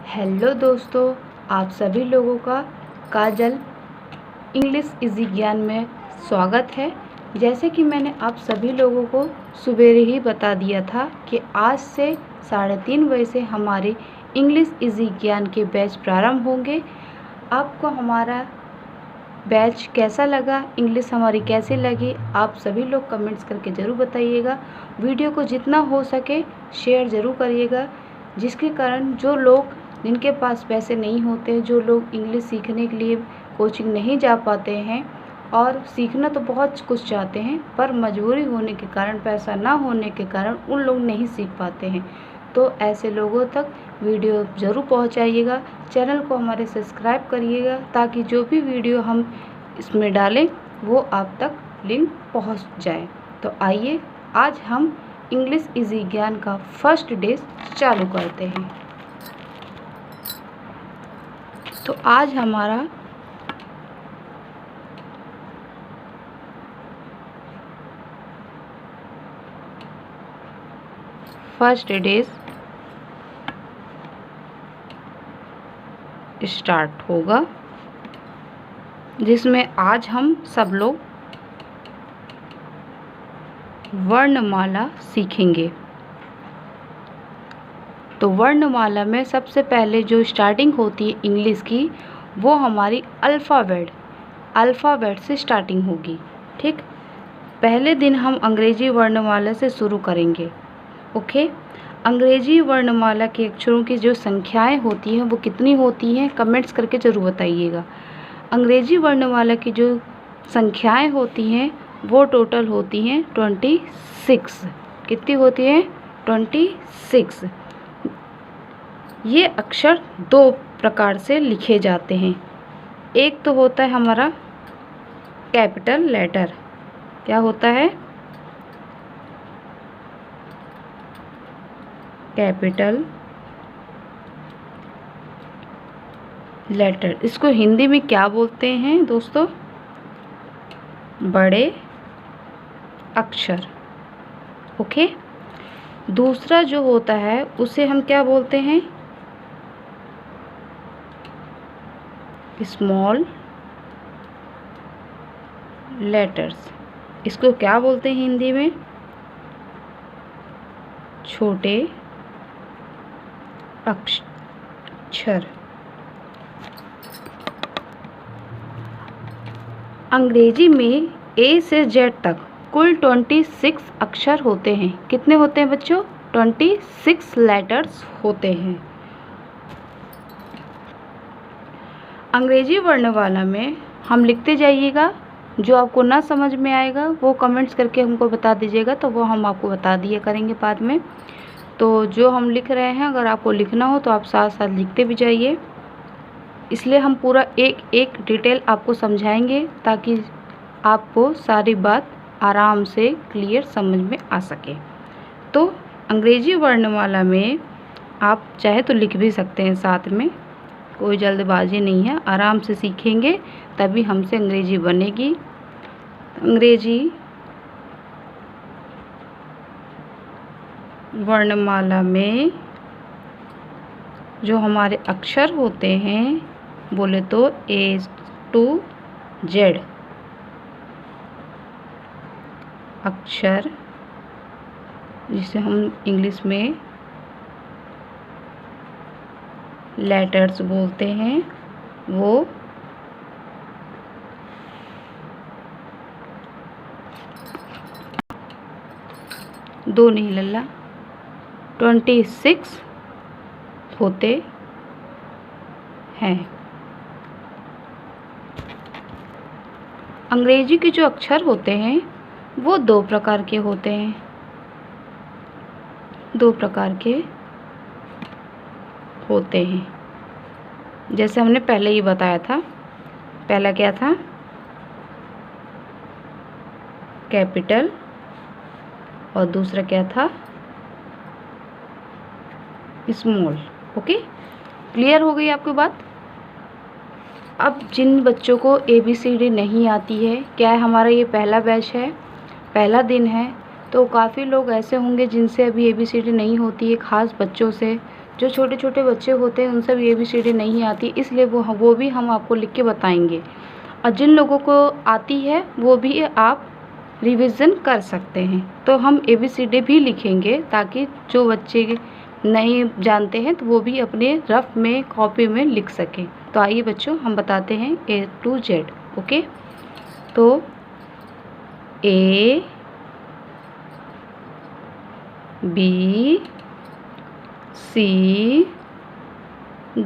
Hello दोस्तों, आप सभी लोगों का काजल इंग्लिश इजी ज्ञान में स्वागत है। जैसे कि मैंने आप सभी लोगों को सुबह ही बता दिया था कि आज से 3:30 बजे से हमारे इंग्लिश इजी ज्ञान के बैच प्रारंभ होंगे। आपको हमारा बैच कैसा लगा, इंग्लिश हमारी कैसी लगी, आप सभी लोग कमेंट्स करके ज़रूर बताइएगा। वीडियो को जितना हो सके शेयर ज़रूर करिएगा, जिसके कारण जो लोग जिनके पास पैसे नहीं होते, जो लोग इंग्लिश सीखने के लिए कोचिंग नहीं जा पाते हैं और सीखना तो बहुत कुछ चाहते हैं पर मजबूरी होने के कारण, पैसा ना होने के कारण उन लोग नहीं सीख पाते हैं, तो ऐसे लोगों तक वीडियो ज़रूर पहुंचाइएगा। चैनल को हमारे सब्सक्राइब करिएगा ताकि जो भी वीडियो हम इसमें डालें वो आप तक लिंक पहुंच जाए। तो आइए आज हम इंग्लिश इजी ज्ञान का फर्स्ट डे चालू करते हैं। तो आज हमारा फर्स्ट डे स्टार्ट होगा, जिसमें आज हम सब लोग वर्णमाला सीखेंगे। तो वर्णमाला में सबसे पहले जो स्टार्टिंग होती है इंग्लिश की, वो हमारी अल्फ़ाबेट से स्टार्टिंग होगी। ठीक, पहले दिन हम अंग्रेजी वर्णमाला से शुरू करेंगे। ओके, अंग्रेजी वर्णमाला के अक्षरों की जो संख्याएं होती हैं वो कितनी होती हैं, कमेंट्स करके ज़रूर बताइएगा। अंग्रेजी वर्णमाला की जो संख्याएं होती हैं वो टोटल होती हैं 26। कितनी होती हैं? 26। ये अक्षर दो प्रकार से लिखे जाते हैं। एक तो होता है हमारा कैपिटल लेटर। क्या होता है? Capital letter. इसको हिंदी में क्या बोलते हैं दोस्तों? बड़े अक्षर। ओके, दूसरा जो होता है उसे हम क्या बोलते हैं? Small letters. इसको क्या बोलते हैं हिंदी में? छोटे अक्षर। अंग्रेजी में ए से जेड तक कुल 26 अक्षर होते हैं। कितने होते हैं बच्चों? 26 लेटर्स होते हैं। अंग्रेजी वर्णमाला में हम लिखते जाइएगा, जो आपको ना समझ में आएगा वो कमेंट्स करके हमको बता दीजिएगा, तो वो हम आपको बता दिया करेंगे बाद में। तो जो हम लिख रहे हैं, अगर आपको लिखना हो तो आप साथ साथ लिखते भी जाइए। इसलिए हम पूरा एक एक डिटेल आपको समझाएंगे ताकि आपको सारी बात आराम से क्लियर समझ में आ सके। तो अंग्रेजी वर्णमाला में आप चाहे तो लिख भी सकते हैं साथ में, कोई जल्दबाजी नहीं है, आराम से सीखेंगे तभी हमसे अंग्रेजी बनेगी। अंग्रेजी वर्णमाला में जो हमारे अक्षर होते हैं, बोले तो A to Z अक्षर, जिसे हम इंग्लिश में लेटर्स बोलते हैं, वो दो नहीं लल्ला 26 होते हैं। अंग्रेजी के जो अक्षर होते हैं वो दो प्रकार के होते हैं। दो प्रकार के होते हैं, जैसे हमने पहले ही बताया था। पहला क्या था? कैपिटल, और दूसरा क्या था? स्मॉल। ओके, क्लियर हो गई आपकी बात? अब जिन बच्चों को ABCD नहीं आती है, क्या है, हमारा ये पहला बैच है, पहला दिन है, तो काफ़ी लोग ऐसे होंगे जिनसे अभी ABCD नहीं होती है, ख़ास बच्चों से। जो छोटे छोटे बच्चे होते हैं उन सब ABCD नहीं आती, इसलिए वो भी हम आपको लिख के बताएंगे। और जिन लोगों को आती है वो भी आप रिवीजन कर सकते हैं। तो हम ABCD भी लिखेंगे ताकि जो बच्चे नहीं जानते हैं तो वो भी अपने रफ में कॉपी में लिख सकें। तो आइए बच्चों हम बताते हैं A to Z। ओके, तो A B C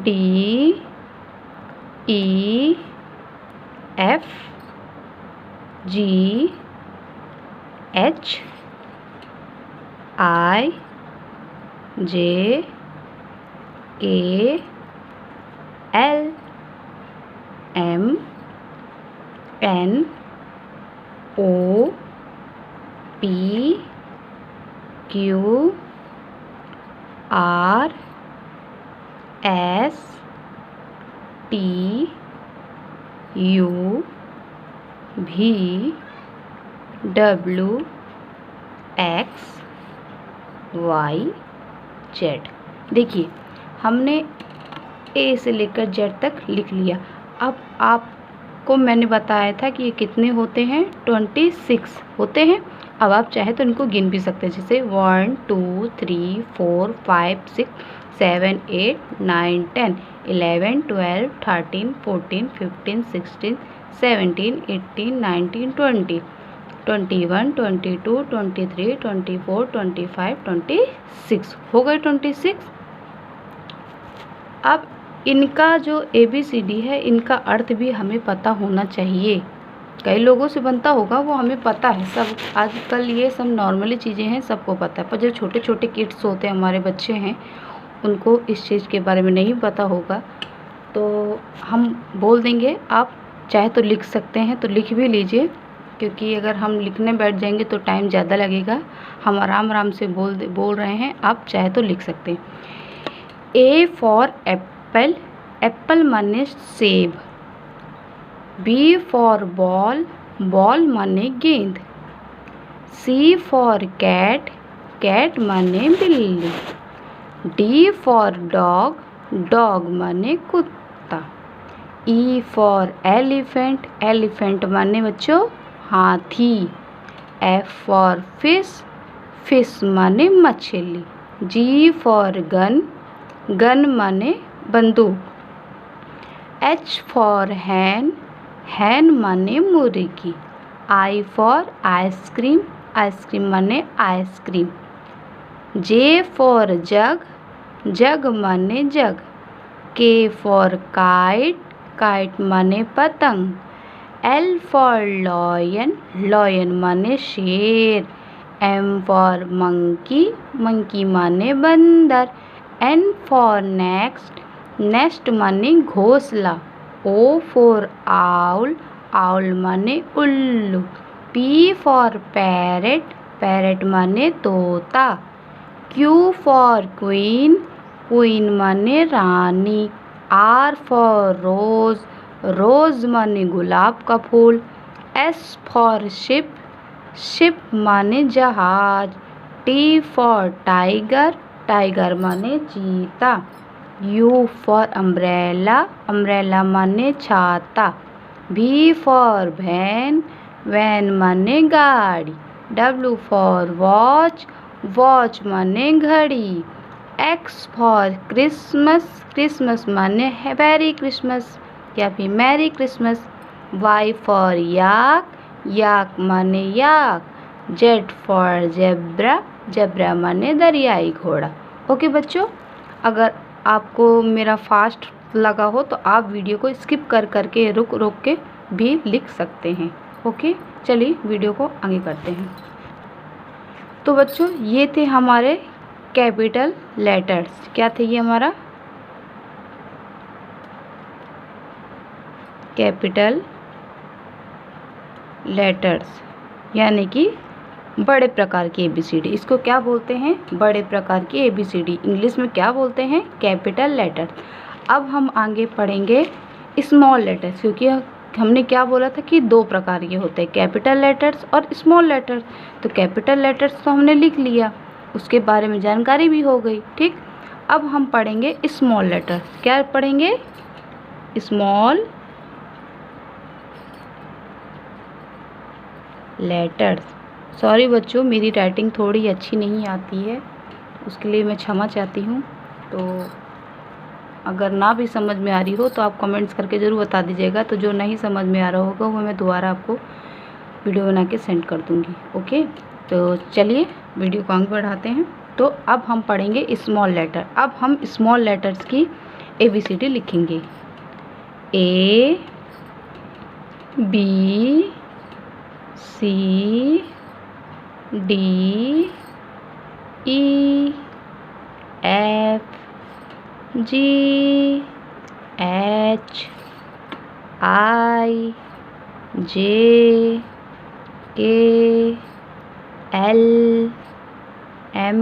D E F G H I J K L M N O P Q R S T U V W X Y Z। देखिए हमने A से लेकर Z तक लिख लिया। अब आपको मैंने बताया था कि ये कितने होते हैं, 26 होते हैं। अब आप चाहे तो इनको गिन भी सकते हैं, जैसे 1 2 3 4 5 6 7 8 9 10 11 12 13 14 15 16 17 18 19 20 21 22 23 24 25 26 हो गए 26। अब इनका जो ABCD है इनका अर्थ भी हमें पता होना चाहिए। कई लोगों से बनता होगा, वो हमें पता है सब, आजकल ये सब नॉर्मली चीज़ें हैं, सबको पता है। पर जो छोटे छोटे किड्स होते हैं, हमारे बच्चे हैं, उनको इस चीज़ के बारे में नहीं पता होगा। तो हम बोल देंगे, आप चाहे तो लिख सकते हैं तो लिख भी लीजिए, क्योंकि अगर हम लिखने बैठ जाएंगे तो टाइम ज़्यादा लगेगा। हम आराम आराम से बोल रहे हैं, आप चाहे तो लिख सकते हैं। A फॉर एप्पल, एप्पल माने सेब। B फॉर बॉल, बॉल माने गेंद। C फॉर कैट, कैट माने बिल्ली। D फॉर डॉग, डॉग माने कुत्ता। E फॉर एलिफेंट, एलिफेंट माने बच्चों हाथी। F फॉर फिश, फिश माने मछली। G फॉर गन, गन माने बंदूक। H फॉर हैन, हैन माने मुर्गी। I फॉर आइसक्रीम, आइसक्रीम माने आइसक्रीम। J फॉर जग, जग माने जग। K फॉर काइट, काइट माने पतंग। L फॉर लॉयन, लॉयन माने शेर। M फॉर मंकी, मंकी माने बंदर। N फॉर नेक्स्ट, नेस्ट माने घोंसला। O फॉर आउल, आउल माने उल्लू। P फॉर पैरेट, पैरेट माने तोता। Q फॉर क्वीन, क्वीन माने रानी। R फॉर रोज, रोज माने गुलाब का फूल। S फॉर शिप, शिप माने जहाज। T फॉर टाइगर, टाइगर माने चीता। U फॉर अम्ब्रेला, अम्ब्रेला माने छाता। V फॉर वैन, वैन माने गाड़ी। W फॉर वॉच, वॉच माने घड़ी। X फॉर क्रिसमस, क्रिसमस माने हैप्पी क्रिसमस या फिर merry Christmas. Y for yak, yak माने yak. Z for zebra, zebra माने दरियाई घोड़ा। ओके बच्चों, अगर आपको मेरा फास्ट लगा हो तो आप वीडियो को स्किप कर करके रुक रुक के भी लिख सकते हैं। ओके, चलिए वीडियो को आगे करते हैं। तो बच्चों ये थे हमारे कैपिटल लेटर्स। क्या थे ये हमारा कैपिटल लेटर्स, यानी कि बड़े प्रकार की ABCD। इसको क्या बोलते हैं, बड़े प्रकार की ABCD। इंग्लिश में क्या बोलते हैं, कैपिटल लेटर्स। अब हम आगे पढ़ेंगे स्मॉल लेटर्स, क्योंकि हमने क्या बोला था कि दो प्रकार के होते हैं, कैपिटल लेटर्स और स्मॉल लेटर्स। तो कैपिटल लेटर्स तो हमने लिख लिया, उसके बारे में जानकारी भी हो गई। ठीक, अब हम पढ़ेंगे स्मॉल लेटर। क्या पढ़ेंगे? Small letters. सॉरी बच्चों, मेरी राइटिंग थोड़ी अच्छी नहीं आती है, उसके लिए मैं क्षमा चाहती हूँ। तो अगर ना भी समझ में आ रही हो तो आप कमेंट्स करके ज़रूर बता दीजिएगा। तो जो नहीं समझ में आ रहा होगा वो मैं दोबारा आपको वीडियो बना के सेंड कर दूँगी। ओके, तो चलिए वीडियो को आगे बढ़ाते हैं। तो अब हम पढ़ेंगे स्मॉल लेटर। अब हम स्मॉल लेटर्स की ABCD लिखेंगे। A B C D E F G H I J K L M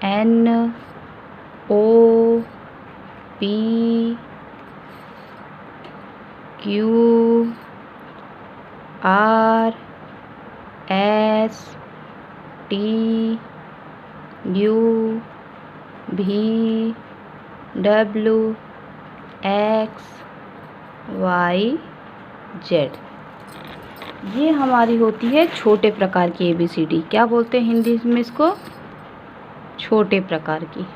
N O P Q R S T U V W X Y Z। ये हमारी होती है छोटे प्रकार की ABCD। क्या बोलते हैं हिंदी में इसको? छोटे प्रकार की।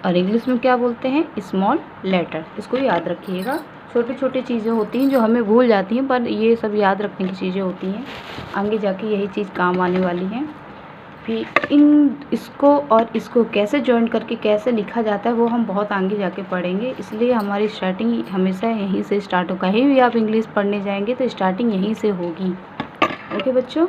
और इंग्लिश में क्या बोलते हैं? Small letter. इसको याद रखिएगा। छोटी छोटी चीज़ें होती हैं जो हमें भूल जाती हैं, पर ये सब याद रखने की चीज़ें होती हैं, आगे जाके यही चीज़ काम आने वाली है। फिर इसको और इसको कैसे जॉइन करके कैसे लिखा जाता है वो हम बहुत आगे जाके पढ़ेंगे। इसलिए हमारी स्टार्टिंग हमेशा यहीं से स्टार्ट हो। कहीं भी आप इंग्लिश पढ़ने जाएंगे तो स्टार्टिंग यहीं से होगी। ओके बच्चों,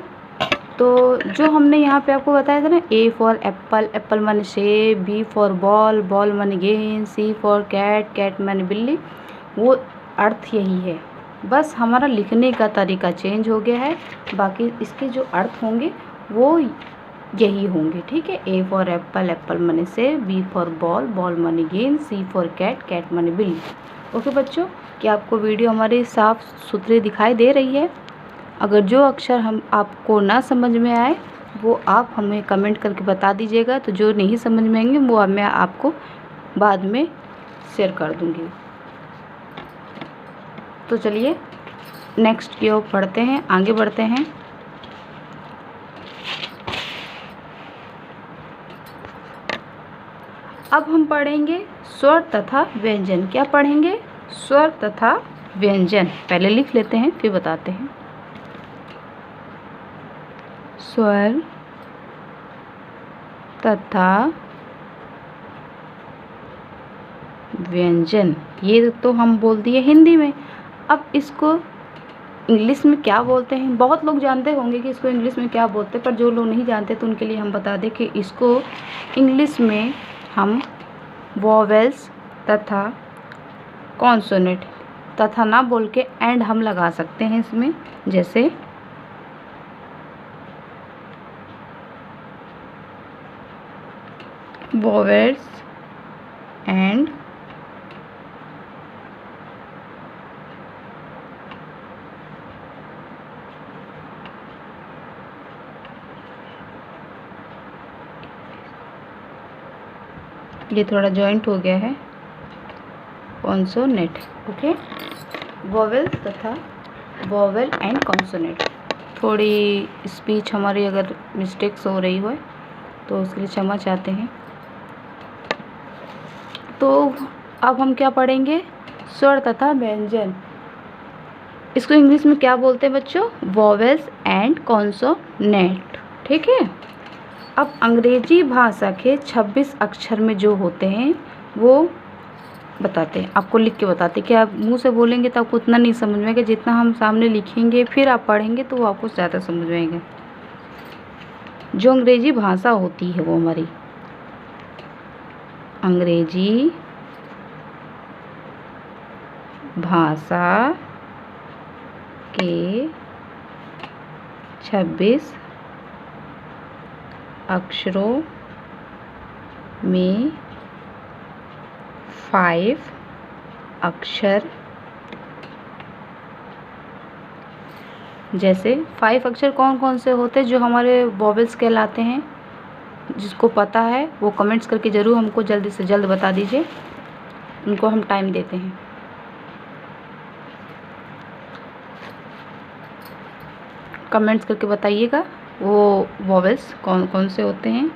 तो जो हमने यहाँ पे आपको बताया था ना, A फॉर एप्पल, एप्पल माने सेब, B फॉर बॉल, बॉल माने गेंद, C फॉर कैट, कैट माने बिल्ली, वो अर्थ यही है। बस हमारा लिखने का तरीका चेंज हो गया है, बाकी इसके जो अर्थ होंगे वो यही होंगे। ठीक है, A फॉर एप्पल, एप्पल माने सेब, B फॉर बॉल, बॉल माने गेंद, C फॉर कैट, कैट माने बिल्ली। ओके बच्चों, क्या आपको वीडियो हमारी साफ सुथरी दिखाई दे रही है? अगर जो अक्षर हम आपको ना समझ में आए वो आप हमें कमेंट करके बता दीजिएगा। तो जो नहीं समझ में आएंगे वो मैं आपको बाद में शेयर कर दूँगी। तो चलिए नेक्स्ट की ओर पढ़ते हैं, आगे बढ़ते हैं। अब हम पढ़ेंगे स्वर तथा व्यंजन। क्या पढ़ेंगे? स्वर तथा व्यंजन। पहले लिख लेते हैं फिर बताते हैं। स्वर तथा व्यंजन, ये तो हम बोल दिए हिंदी में। अब इसको इंग्लिश में क्या बोलते हैं? बहुत लोग जानते होंगे कि इसको इंग्लिश में क्या बोलते हैं, पर जो लोग नहीं जानते तो उनके लिए हम बता दें कि इसको इंग्लिश में हम वॉवेल्स तथा कॉन्सोनेंट, तथा ना बोल के एंड हम लगा सकते हैं इसमें। जैसे वॉवेल्स एंड ये थोड़ा जॉइंट हो गया है, कॉन्सोनेंट। ओके, वॉवेल्स तथा वॉवेल एंड कॉन्सोनेंट। थोड़ी स्पीच हमारी अगर मिस्टेक्स हो रही हो तो उसके लिए क्षमा चाहते हैं। तो अब हम क्या पढ़ेंगे? स्वर तथा व्यंजन। इसको इंग्लिश में क्या बोलते हैं बच्चों? Vowels and consonant. ठीक है। अब अंग्रेजी भाषा के 26 अक्षर में जो होते हैं वो बताते हैं, आपको लिख के बताते हैं। कि आप मुंह से बोलेंगे तो आपको उतना नहीं समझ में आएगा, जितना हम सामने लिखेंगे फिर आप पढ़ेंगे तो वो आपको ज़्यादा समझ में आएगा। जो अंग्रेजी भाषा होती है वो हमारी अंग्रेजी भाषा के 26 अक्षरों में 5 अक्षर, जैसे 5 अक्षर कौन कौन से होते हैं जो हमारे वॉवेल्स कहलाते हैं? जिसको पता है वो कमेंट्स करके ज़रूर हमको जल्द से जल्द बता दीजिए, उनको हम टाइम देते हैं। कमेंट्स करके बताइएगा वो वॉवेल्स कौन कौन से होते हैं,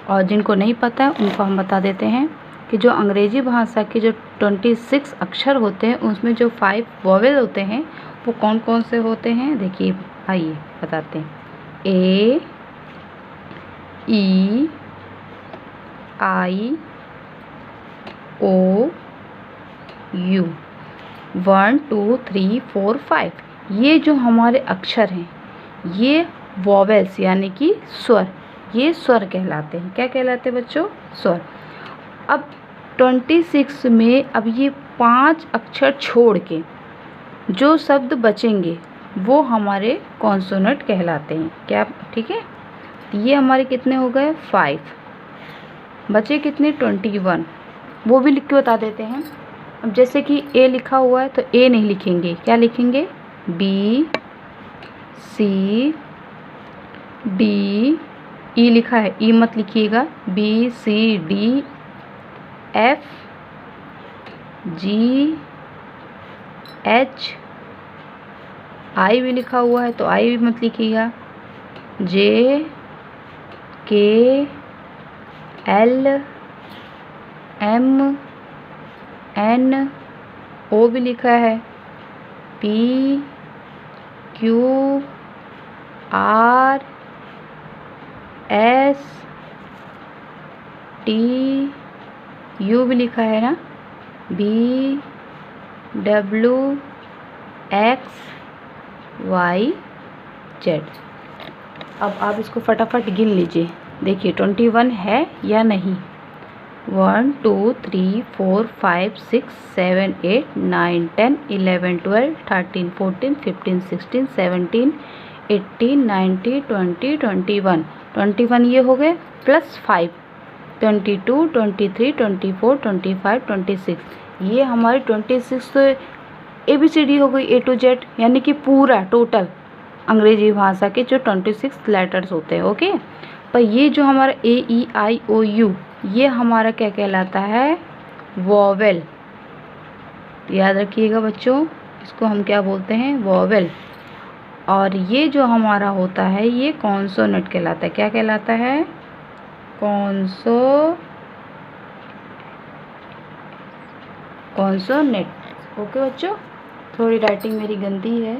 और जिनको नहीं पता है उनको हम बता देते हैं कि जो अंग्रेज़ी भाषा के जो 26 अक्षर होते हैं उसमें जो 5 वॉवेल होते हैं वो कौन कौन से होते हैं। देखिए आइए बताते हैं। ए, ई, आई, ओ, यू, 1 2 3 4 5, ये जो हमारे अक्षर हैं ये वॉवेल्स यानी कि स्वर, ये स्वर कहलाते हैं। क्या कहलाते हैं बच्चों? स्वर। अब 26 में अब ये 5 अक्षर छोड़ के जो शब्द बचेंगे वो हमारे कॉन्सोनेंट कहलाते हैं। क्या ठीक है? ये हमारे कितने हो गए? 5। बचे कितने? 21। वो भी लिख के बता देते हैं। अब जैसे कि ए लिखा हुआ है तो ए नहीं लिखेंगे, क्या लिखेंगे? बी, सी, डी, ई लिखा है, ई मत लिखिएगा। बी, सी, डी, एफ, जी, एच, आई भी लिखा हुआ है तो आई भी मत लिखिएगा। जे, के, एल, एम, एन, ओ भी लिखा है। P, Q, R, S, T, U भी लिखा है ना। V, W, X, Y, Z. अब आप इसको फटाफट गिन लीजिए। देखिए 21 है या नहीं। 1 2 3 4 5 6 7 8 9 10 11 12 13 14 15 16 17 18 19 20 21। 21 ये हो गए प्लस 5 22 23 24 25 26। ये हमारे 26 तो ABCD हो गई A to Z, यानी कि पूरा टोटल अंग्रेजी भाषा के जो 26 लेटर्स होते हैं। ओके, पर ये जो हमारा AEIOU ये हमारा क्या कहलाता है? वॉवेल। याद रखिएगा बच्चों, इसको हम क्या बोलते हैं? वॉवेल। और ये जो हमारा होता है ये कॉन्सोनेंट कहलाता है। क्या कहलाता है? कॉन्सोनेंट। ओके बच्चों, थोड़ी राइटिंग मेरी गंदी है,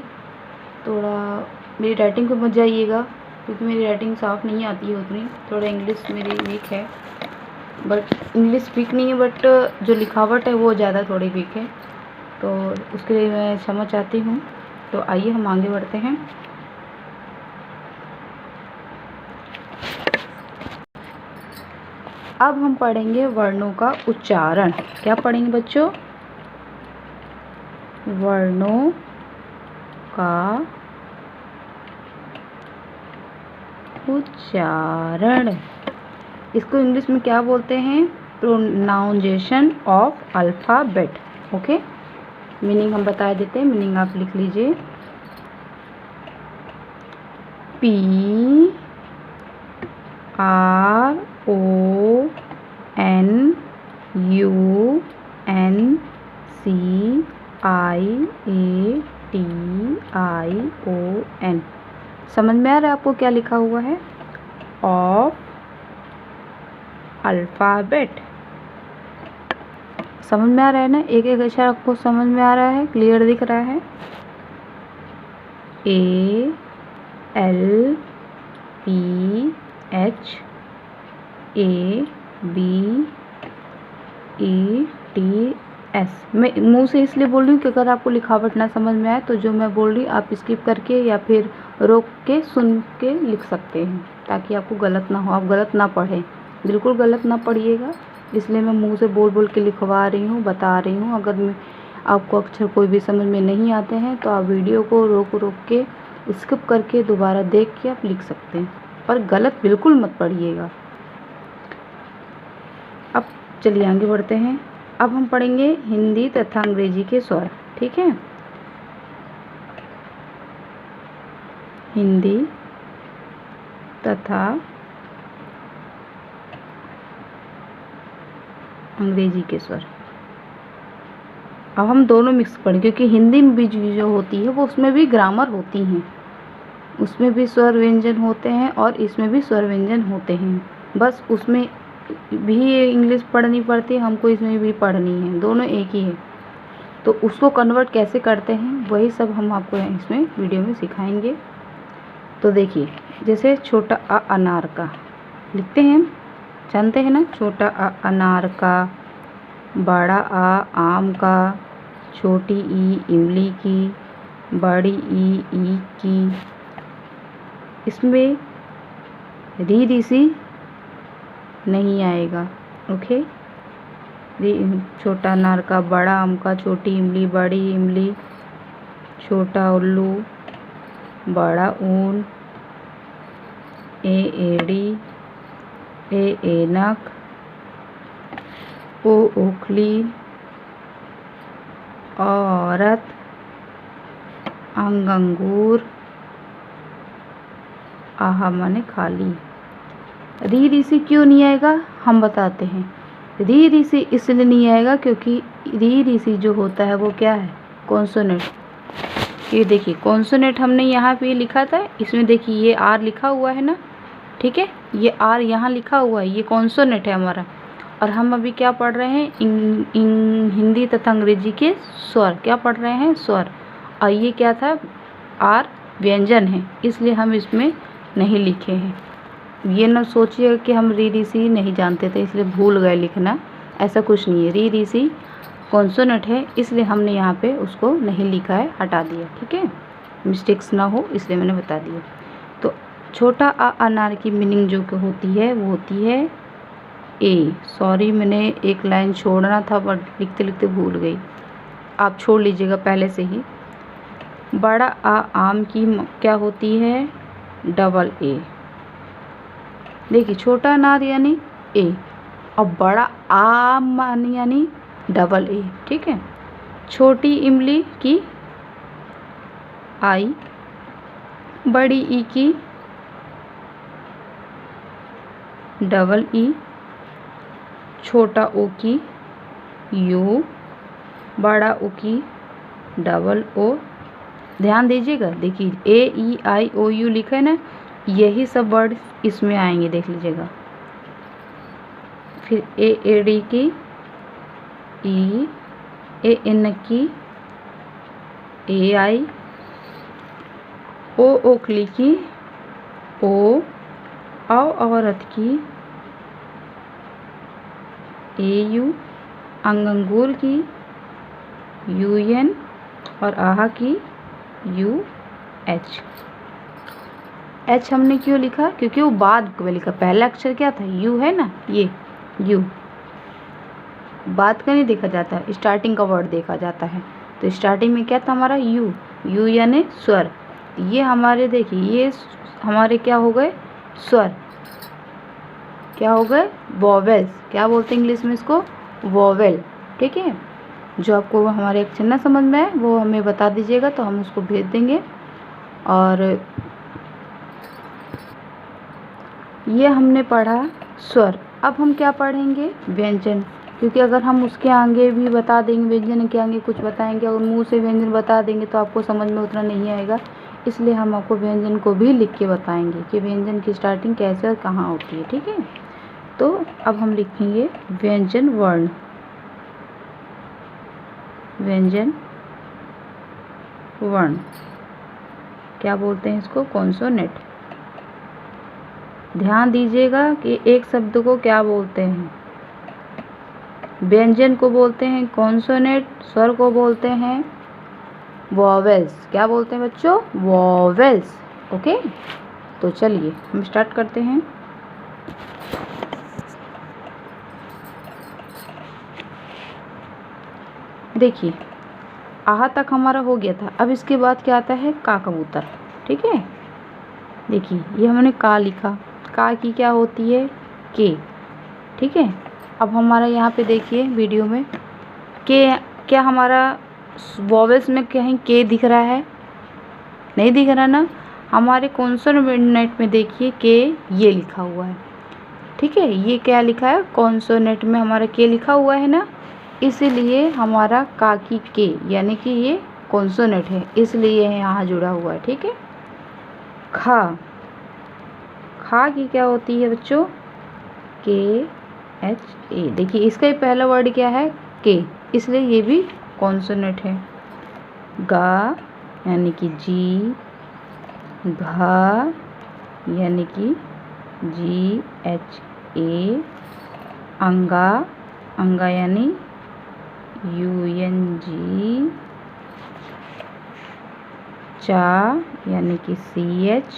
थोड़ा मेरी राइटिंग को मत जाइएगा क्योंकि मेरी राइटिंग साफ़ नहीं आती है उतनी। थोड़ा इंग्लिश मेरी वीक है, बट इंग्लिश वीक नहीं है, बट जो लिखावट है वो ज़्यादा थोड़ी वीक है, तो उसके लिए मैं क्षमा चाहती हूँ। तो आइए हम आगे बढ़ते हैं। अब हम पढ़ेंगे वर्णों का उच्चारण। क्या पढ़ेंगे बच्चों? वर्णों का उच्चारण। इसको इंग्लिश में क्या बोलते हैं? Pronunciation of alphabet. Okay, meaning हम बता देते हैं, मीनिंग आप लिख लीजिए। PRONUNCIATION। समझ में आ रहा है आपको क्या लिखा हुआ है? Of alphabet. समझ में आ रहा है ना? एक एक अक्षर आपको समझ में आ रहा है, क्लियर दिख रहा है। ALPHABETS। मैं मुंह से इसलिए बोल रही हूँ कि अगर आपको लिखावट ना समझ में आए तो जो मैं बोल रही आप स्किप करके या फिर रोक के सुन के लिख सकते हैं, ताकि आपको गलत ना हो, आप गलत ना पढ़ें। बिल्कुल गलत ना पढ़िएगा, इसलिए मैं मुंह से बोल बोल के लिखवा रही हूँ, बता रही हूँ। अगर आपको अक्षर कोई भी समझ में नहीं आते हैं तो आप वीडियो को रोक के स्किप करके दोबारा देख के आप लिख सकते हैं, पर गलत बिल्कुल मत पढ़िएगा। अब चलिए आगे बढ़ते हैं। अब हम पढ़ेंगे हिंदी तथा अंग्रेजी के स्वर। ठीक है, हिंदी तथा अंग्रेजी के स्वर। अब हम दोनों मिक्स पढ़ें, क्योंकि हिंदी में भी जो होती है वो उसमें भी ग्रामर होती हैं, उसमें भी स्वर व्यंजन होते हैं और इसमें भी स्वर व्यंजन होते हैं। बस उसमें भी इंग्लिश पढ़नी पड़ती है, हमको इसमें भी पढ़नी है, दोनों एक ही है। तो उसको कन्वर्ट कैसे करते हैं वही सब हम आपको इसमें वीडियो में सिखाएंगे। तो देखिए, जैसे छोटा अ अनार का लिखते हैं हम, जानते हैं ना, छोटा अ अनार का, बड़ा आ आम का, छोटी ई इमली की, बड़ी ई की। इसमें री ऋषि नहीं आएगा। ओके, छोटा अनार का, बड़ा आम का, छोटी इमली, बड़ी इमली, छोटा उल्लू, बड़ा ऊन, ए एड़ी, ए ऐनक, ओ ओखली, औरत, अंग अंगूर, आहा माने खाली। री ऋषि क्यों नहीं आएगा हम बताते हैं। री ऋषि इसलिए नहीं आएगा क्योंकि री ऋषि जो होता है वो क्या है, कॉन्सोनेंट। ये देखिए कॉन्सोनेंट हमने यहाँ पे लिखा था, इसमें देखिए ये आर लिखा हुआ है ना, ठीक है, ये आर यहाँ लिखा हुआ है, ये कॉन्सोनेंट है हमारा। और हम अभी क्या पढ़ रहे हैं, हिंदी तथा अंग्रेजी के स्वर, क्या पढ़ रहे हैं, स्वर। और ये क्या था, आर व्यंजन है, इसलिए हम इसमें नहीं लिखे हैं। ये ना सोचिए कि हम री ऋषि नहीं जानते थे इसलिए भूल गए लिखना, ऐसा कुछ नहीं है। री ऋषि कॉन्सोनेंट है इसलिए हमने यहाँ पे उसको नहीं लिखा है, हटा दिया, ठीक है, मिस्टेक्स ना हो इसलिए मैंने बता दिया। तो छोटा अ अनार की मीनिंग जो कि होती है वो होती है ए। सॉरी, मैंने एक लाइन छोड़ना था बट लिखते लिखते भूल गई, आप छोड़ लीजिएगा पहले से ही। बड़ा आ आम की क्या होती है, डबल ए। देखिए छोटा अनार यानी ए और बड़ा आम यानी डबल ए, ठीक है। छोटी इमली की आई, बड़ी ई की डबल ई, छोटा ओ की यू, बड़ा ओ की डबल ओ। ध्यान दीजिएगा, देखिए ए ई आई ओ यू लिखा है ना, यही सब वर्ड इसमें आएंगे, देख लीजिएगा। फिर ए एड़ी की ई, ए एन की ए आई, ओ ओखली की ओ, औरत की ए यू, अंगूर की यू एन और आहा की यू एच। एच हमने क्यों लिखा, क्योंकि वो बाद में लिखा, पहला अक्षर क्या था, यू है ना, ये यू बाद का नहीं देखा जाता, स्टार्टिंग का वर्ड देखा जाता है। तो स्टार्टिंग में क्या था हमारा, यू, यू यानी स्वर। ये हमारे देखिए ये हमारे क्या हो गए, स्वर, क्या हो गए, वोवेल्स। क्या बोलते हैं इंग्लिश में इसको, वोवेल, ठीक है। जो आपको हमारे अक्षर ना समझ में आए वो हमें बता दीजिएगा तो हम उसको भेज देंगे। और ये हमने पढ़ा स्वर। अब हम क्या पढ़ेंगे, व्यंजन, क्योंकि अगर हम उसके आगे भी बता देंगे, व्यंजन के आगे कुछ बताएंगे और मुंह से व्यंजन बता देंगे तो आपको समझ में उतना नहीं आएगा, इसलिए हम आपको व्यंजन को भी लिख के बताएंगे कि व्यंजन की स्टार्टिंग कैसे और कहाँ होती है, ठीक है। तो अब हम लिखेंगे व्यंजन वर्ण, व्यंजन वर्ण क्या बोलते हैं इसको, कॉन्सोनेंट। ध्यान दीजिएगा कि एक शब्द को क्या बोलते हैं, व्यंजन को बोलते हैं कॉन्सोनेंट, स्वर को बोलते हैं वोवेल्स। क्या बोलते हैं बच्चों, वोवेल्स, ओके। तो चलिए हम स्टार्ट करते हैं। देखिए आहा तक हमारा हो गया था, अब इसके बाद क्या आता है, का कबूतर, ठीक है। देखिए ये हमने का लिखा, का की क्या होती है, के, ठीक है। अब हमारा यहाँ पे देखिए वीडियो में के, क्या हमारा वॉवेल्स में कहीं के दिख रहा है, नहीं दिख रहा ना। हमारे कॉन्सोनेंट में देखिए के ये लिखा हुआ है, ठीक है, ये क्या लिखा है, कॉन्सोनेंट में हमारा के लिखा हुआ है ना, इसलिए हमारा का की के यानी कि ये कॉन्सोनेंट है, इसलिए यहाँ जुड़ा हुआ है। ठीक है, खा, खा की क्या होती है बच्चों, के एच ए। देखिए इसका ही पहला वर्ड क्या है, के, इसलिए ये भी कॉन्सोनेंट है। गा यानी कि जी, घा यानी कि जी एच ए, अंगा, अंगा यानी यू एन जी, चा यानी कि सी एच,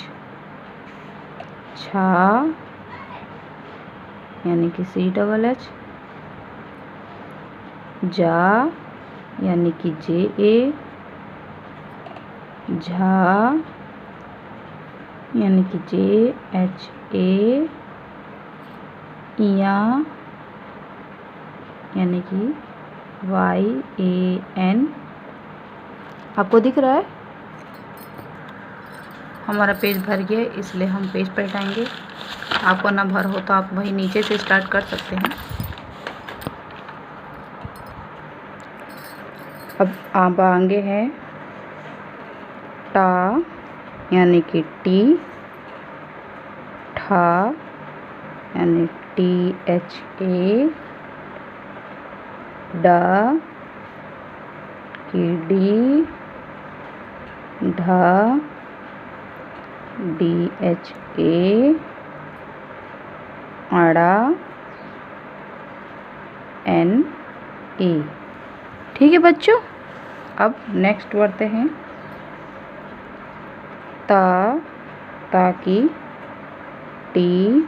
छा यानी कि सी डबल एच, जा यानी कि जे ए, झा यानी कि जे एच ए, या यानी कि वाई ए एन। आपको दिख रहा है, हमारा पेज भर गया है इसलिए हम पेज पलटाएंगे। आपको ना भर हो तो आप वही नीचे से स्टार्ट कर सकते हैं। अब आप आगे हैं टा यानी कि टी, ठा यानी टी एच ए, डा की डी, ढा डी एच ए, अड़ा एन ए। ठीक है बच्चों, अब नेक्स्ट बढ़ते हैं ता की टी,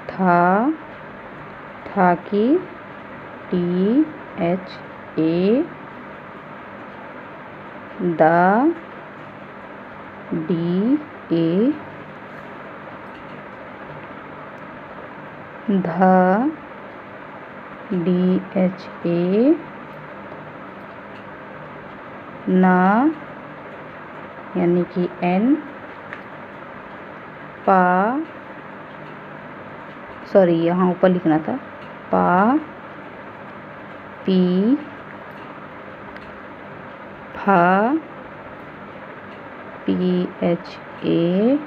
था की टी एच ए, दा डी ए, धा डी एच ए, ना यानी कि एन, पा, सॉरी यहाँ ऊपर लिखना था, पा पी, फा पी एच ए,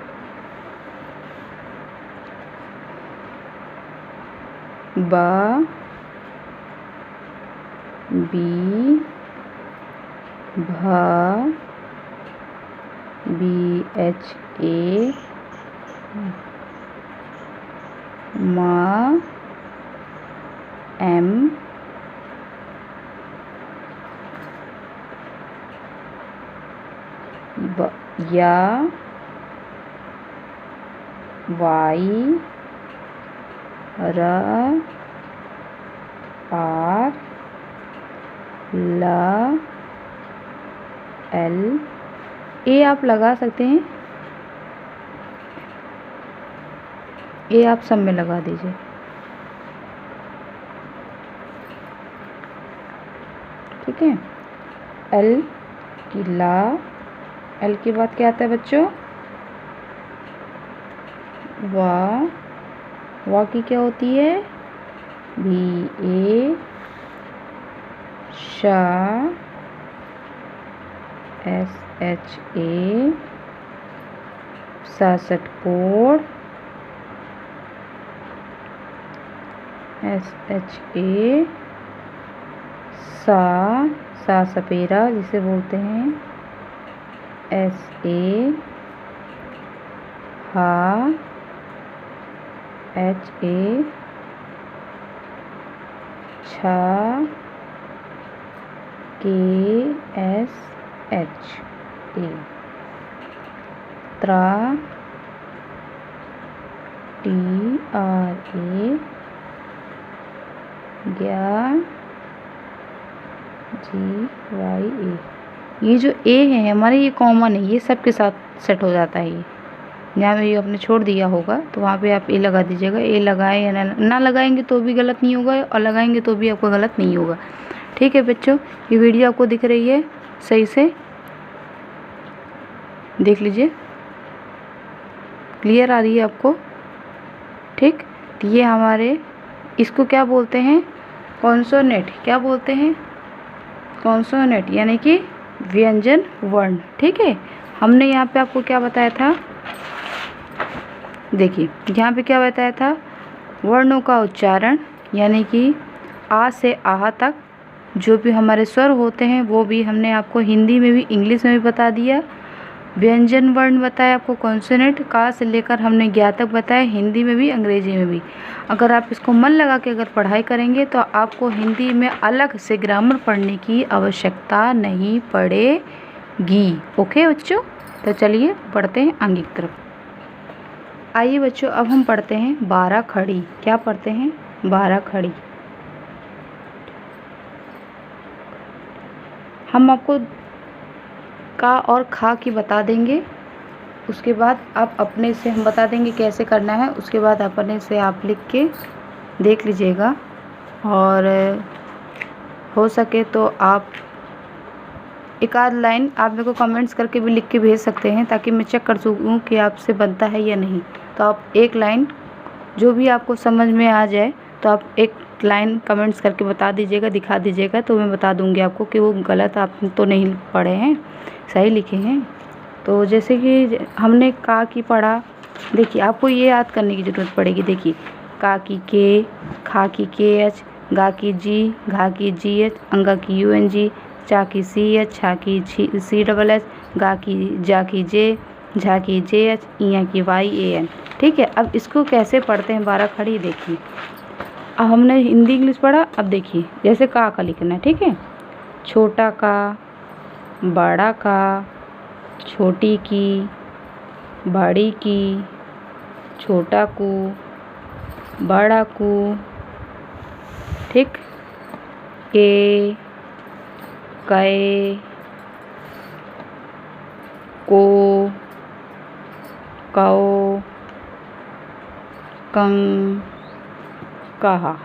बा बी, भा बी एच ए, मा एम, या वाई, र, आर, ला, एल, ए आप लगा सकते हैं, ए आप सब में लगा दीजिए। ठीक है, एल की ला, एल के बाद क्या आता है बच्चों, वा की क्या होती है, भी ए, शा एस एच ए, सासठ कोड एस एच ए, सा सपेरा जिसे बोलते हैं, एस ए, हा एच ए, छा के एस एच ए, त्रा टी आर ए, ग्या जी वाई ए। ये जो ए है हमारे, ये कॉमन है, ये सब के साथ सेट हो जाता है। ये जहाँ पे ये आपने छोड़ दिया होगा तो वहाँ पे आप ए लगा दीजिएगा। ए लगाए या ना लगाएंगे तो भी गलत नहीं होगा, और लगाएंगे तो भी आपको गलत नहीं होगा। ठीक है बच्चों, ये वीडियो आपको दिख रही है, सही से देख लीजिए, क्लियर आ रही है आपको। ठीक। तो ये हमारे इसको क्या बोलते हैं, कॉन्सोनेंट। क्या बोलते हैं, कॉन्सोनेंट, यानी कि व्यंजन वर्ण। ठीक है, हमने यहाँ पे आपको क्या बताया था, देखिए यहाँ पे क्या बताया था, वर्णों का उच्चारण, यानी कि आ से आह तक जो भी हमारे स्वर होते हैं वो भी हमने आपको हिंदी में भी इंग्लिश में भी बता दिया। व्यंजन वर्ण बताया आपको, कॉन्सोनेंट का से लेकर हमने ज्ञा तक बताया, हिंदी में भी अंग्रेजी में भी। अगर आप इसको मन लगा के अगर पढ़ाई करेंगे तो आपको हिंदी में अलग से ग्रामर पढ़ने की आवश्यकता नहीं पड़ेगी। ओके बच्चों, तो चलिए बढ़ते हैं आगे की तरफ। आइए बच्चों, अब हम पढ़ते हैं 12 खड़ी। क्या पढ़ते हैं, 12 खड़ी। हम आपको का और खा की बता देंगे, उसके बाद आप अपने से हम बता देंगे कैसे करना है, उसके बाद अपने से आप लिख के देख लीजिएगा, और हो सके तो आप एक आध लाइन आप मेरे को कमेंट्स करके भी लिख के भेज सकते हैं, ताकि मैं चेक कर सकूँ कि आपसे बनता है या नहीं। तो आप एक लाइन जो भी आपको समझ में आ जाए तो आप एक लाइन कमेंट्स करके बता दीजिएगा, दिखा दीजिएगा, तो मैं बता दूंगी आपको कि वो गलत आप तो नहीं पढ़े हैं, सही लिखे हैं। तो जैसे कि हमने का की पढ़ा, देखिए आपको ये याद करने की ज़रूरत पड़ेगी। देखिए का की के, खा की के एच, गा की जी, घा की जी एच, अंगा की यू एन जी, चा की सी एच, छा की सी डबल एच, गा की जा की जे, झा की जे एच, इया की वाई ए एन। ठीक है, अब इसको कैसे पढ़ते हैं 12 खड़ी, देखिए। अब हमने हिंदी इंग्लिश पढ़ा, अब देखिए जैसे का लिखना है। ठीक है, छोटा का, बड़ा का, छोटी की, बड़ी की, छोटा को, बड़ा को, ठीक, के, कै, को, कौ, कं, कहा।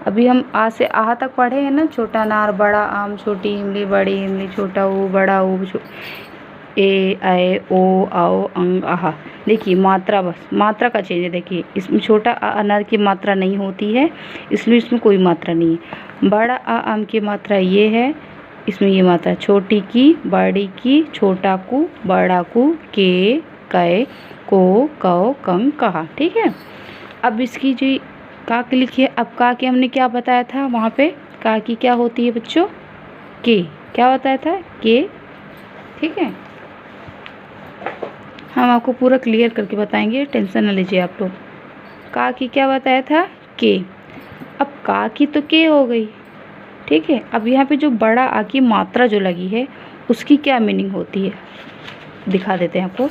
अभी हम आ से आह तक पढ़े हैं ना, छोटा नार, बड़ा आम, छोटी इमली, बड़ी इमली, छोटा ऊ, बड़ा ऊ, ए, ऐ, ओ, आओ, अंग, आहा। देखिए मात्रा, बस मात्रा का चेंज है। देखिए इसमें छोटा आ अनार की मात्रा नहीं होती है, इसलिए इसमें कोई मात्रा नहीं है। बड़ा आ आम की मात्रा ये है, इसमें ये मात्रा, छोटी की, बड़ी की, छोटा को, बड़ा को, के, कै, को, कौ, कं, कहा। ठीक है, अब इसकी जो का की लिखिए। अब का की हमने क्या बताया था वहाँ पे, का की क्या होती है बच्चों, के। क्या बताया था, के। ठीक है, हम आपको पूरा क्लियर करके बताएंगे, टेंशन न लीजिए आप लोग। का की क्या बताया था, के। अब का की तो के हो गई। ठीक है, अब यहाँ पे जो बड़ा आ की मात्रा जो लगी है उसकी क्या मीनिंग होती है, दिखा देते हैं आपको।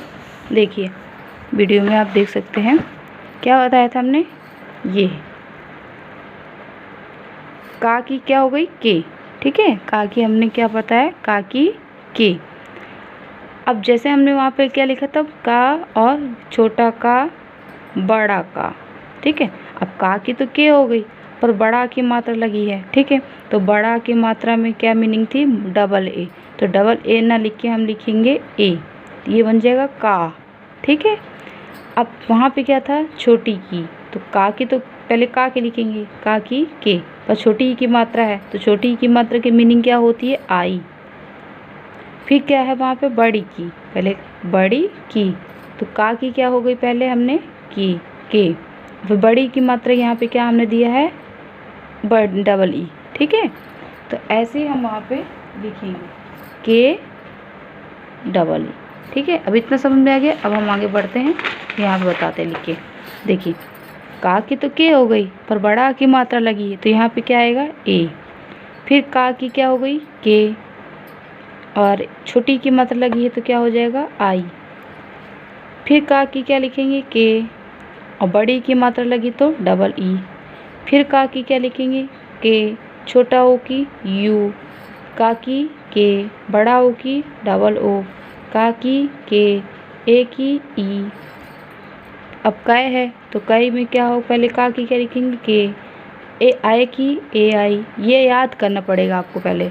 देखिए वीडियो में आप देख सकते हैं, क्या बताया था हमने, ये का की क्या हो गई, के। ठीक है, का की हमने क्या बताया, का की के। अब जैसे हमने वहाँ पे क्या लिखा था, का और छोटा का, बड़ा का। ठीक है, अब का की तो के हो गई, पर बड़ा की मात्रा लगी है। ठीक है, तो बड़ा की मात्रा में क्या मीनिंग थी, डबल ए। तो डबल ए ना लिख के हम लिखेंगे ए, ये बन जाएगा का। ठीक है, अब वहाँ पे क्या था, छोटी की, तो का की तो पहले का के लिखेंगे, का की के, पर छोटी की मात्रा है तो छोटी की मात्रा की मीनिंग क्या होती है, आई। फिर क्या है वहाँ पे, बड़ी की, पहले बड़ी की, तो का की क्या हो गई, पहले हमने की, के। फिर बड़ी की मात्रा यहाँ पे क्या हमने दिया है, डबल ई। ठीक है, तो ऐसे ही हम वहाँ पे लिखेंगे, के डबल ई। ठीक है, अब इतना समझ में आ गया। अब हम आगे बढ़ते हैं, यहाँ पे बताते हैं लिख के। देखिए का की तो के हो गई, पर बड़ा की मात्रा लगी है तो यहाँ पे क्या आएगा, ए। फिर का की क्या हो गई, के, और छोटी की मात्रा लगी है तो क्या हो जाएगा, आई। फिर का की क्या लिखेंगे, के, और बड़ी की मात्रा लगी तो डबल ई। फिर का की क्या लिखेंगे, के, छोटा ओ की यू, का की के, बड़ा ओ की डबल ओ, का की के, ए की ई। अब कै है तो कै में क्या हो, पहले का की क्या लिखेंगे, के, ए आए की ए आई। ये याद करना पड़ेगा आपको पहले,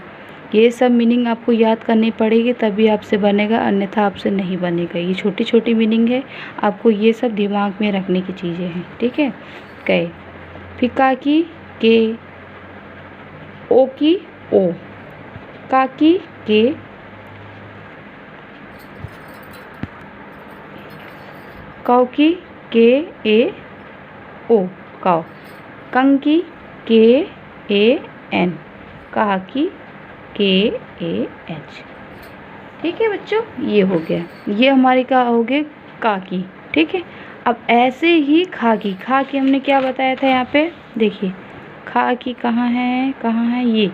ये सब मीनिंग आपको याद करनी पड़ेगी, तभी आपसे बनेगा, अन्यथा आपसे नहीं बनेगा। ये छोटी छोटी मीनिंग है, आपको ये सब दिमाग में रखने की चीज़ें हैं, ठीक है। कै, फिर का की के, ओ की ओ, का की के, कौ की के ए ओ काउ, कंग की के ए एन, कहा की के ए एच। ठीक है बच्चों, ये हो गया, ये हमारी का हो गए का की। ठीक है, अब ऐसे ही खा की हमने क्या बताया था यहाँ पे, देखिए खा की कहाँ है ये,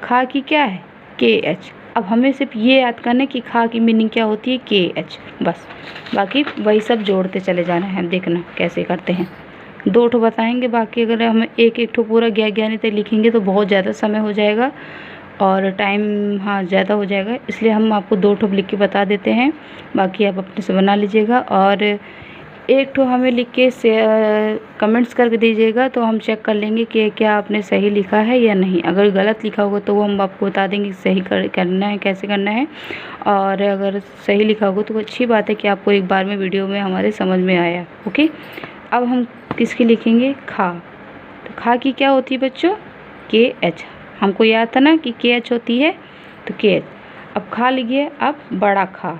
खा की क्या है के एच। अब हमें सिर्फ ये याद करना है कि खा की मीनिंग क्या होती है के एच, बस बाकी वही सब जोड़ते चले जाना है। देखना कैसे करते हैं, 2 ठो बताएंगे, बाकी अगर हम एक ठो पूरा ज्ञानित लिखेंगे तो बहुत ज़्यादा समय हो जाएगा और टाइम ज़्यादा हो जाएगा, इसलिए हम आपको 2 ठो लिख के बता देते हैं, बाकी आप अपने से बना लीजिएगा। और 1 ठो हमें लिख के कमेंट्स करके दीजिएगा, तो हम चेक कर लेंगे कि क्या आपने सही लिखा है या नहीं। अगर गलत लिखा होगा तो वो हम आपको बता देंगे सही करना है, कैसे करना है। और अगर सही लिखा होगा तो अच्छी बात है कि आपको एक बार में वीडियो में हमारे समझ में आया। ओके, अब हम किसकी लिखेंगे, खा। तो खा की क्या होती है बच्चों, के एच। हमको याद था ना कि के एच होती है, तो के एच। अब खा लिखिए, अब बड़ा खा।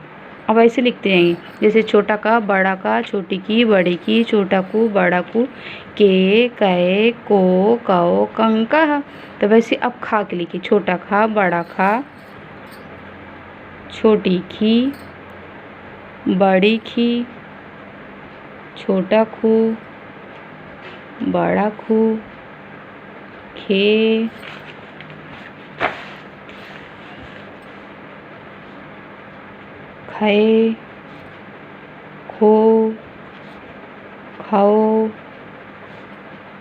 अब ऐसे लिखते जाएंगे, जैसे छोटा का, बड़ा का, छोटी की, बड़ी की, छोटा को, बड़ा को, के, कै, को, कौ, कं, कहा। तो वैसे अब खा के लिखिए, छोटा खा, बड़ा खा, छोटी खी, बड़ी खी, छोटा खू, बड़ा खू, खे, खे, खो, खाओ,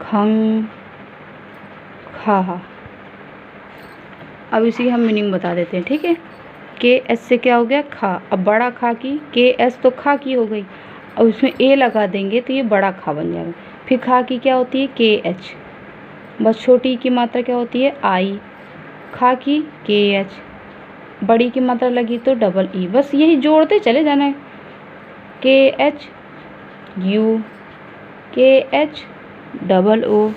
खंग, खा। अब इसी हम मीनिंग बता देते हैं। ठीक है, के एस से क्या हो गया, खा। अब बड़ा खा की, के एस तो खा की हो गई, अब उसमें ए लगा देंगे तो ये बड़ा खा बन जाएगा। फिर खा की क्या होती है, के एच। बस छोटी की मात्रा क्या होती है, आई। खा की के एच, बड़ी की मात्रा लगी तो डबल ई। बस यही जोड़ते चले जाना है, के एच यू, के एच डबल ओ।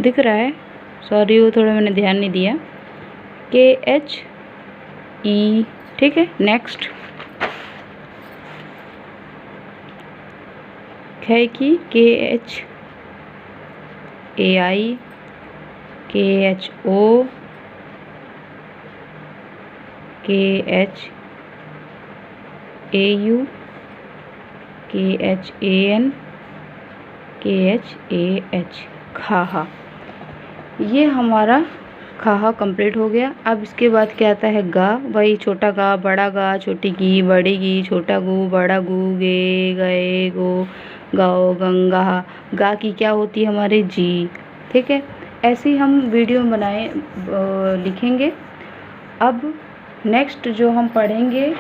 दिख रहा है, सॉरी वो थोड़ा मैंने ध्यान नहीं दिया, के एच ई। ठीक है, नेक्स्ट खे की के एच ए आई, के एच ओ, के एच ए यू, के एच ए एन, के एच ए एच, खाहा। ये हमारा खाहा कंप्लीट हो गया। अब इसके बाद क्या आता है, गा। वही छोटा गा, बड़ा गा, छोटी गी, बड़ी गी, छोटा गू, बड़ा गू, गे, गए, गो, गाओ, गंगा। गा की क्या होती है हमारे, जी। ठीक है, ऐसे ही हम वीडियो बनाए लिखेंगे। अब नेक्स्ट जो हम पढ़ेंगे